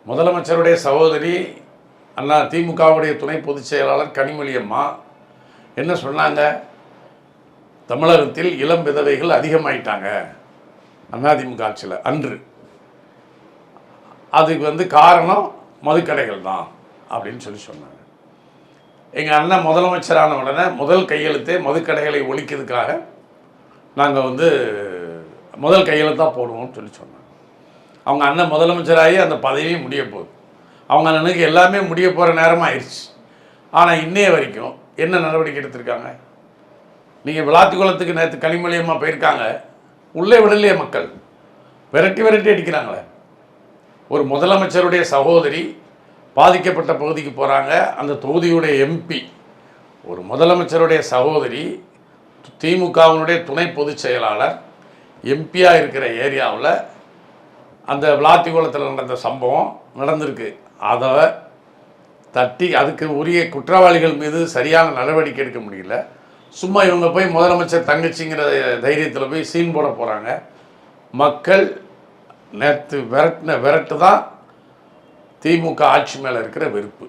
முதலமைச்சருடைய சகோதரி அண்ணா திமுகவுடைய துணை பொதுச் செயலாளர் கனிமொழி அம்மா என்ன சொன்னாங்க? தமிழகத்தில் இளம் விதவைகள் அதிகமாயிட்டாங்க அதிமுக ஆட்சியில் அன்று. அதுக்கு காரணம் மதுக்கடைகள் தான் அப்படின்னு சொன்னாங்க. எங்கள் அண்ணன் முதலமைச்சரான உடனே முதல் கையெழுத்தே மதுக்கடைகளை ஒழிக்கிறதுக்காக நாங்கள் முதல் கையெழுத்தாக போடுவோம்னு சொன்னாங்க. அவங்க அண்ணன் முதலமைச்சராகி அந்த பதவியும் முடிய போகுது. அவங்க அண்ணனுக்கு எல்லாமே முடிய போகிற நேரமாக ஆயிடுச்சு. ஆனால் இன்னைய வரைக்கும் என்ன நடவடிக்கை எடுத்திருக்காங்க? நீங்கள் விளாத்திக்குளத்துக்கு நேற்று கனிமொழி அம்மா போயிருக்காங்க, உள்ளே விடலையே மக்கள், விரட்டி அடிக்கிறாங்களே. ஒரு முதலமைச்சருடைய சகோதரி பாதிக்கப்பட்ட பகுதிக்கு போகிறாங்க, அந்த தொகுதியுடைய எம்பி. ஒரு முதலமைச்சருடைய சகோதரி திமுகவினுடைய துணை பொதுச் செயலாளர் எம்பியாக இருக்கிற ஏரியாவில் அந்த விளாத்திக்குளத்தில் நடந்த சம்பவம் நடந்திருக்கு. அதை தட்டி அதுக்கு உரிய குற்றவாளிகள் மீது சரியான நடவடிக்கை எடுக்க முடியல. சும்மா இவங்க போய் முதலமைச்சர் தங்கச்சிங்கிற தைரியத்தில் போய் சீன் போட போகிறாங்க. மக்கள் நேற்று விரட்டு தான் திமுக ஆட்சி மேலே இருக்கிற வெறுப்பு.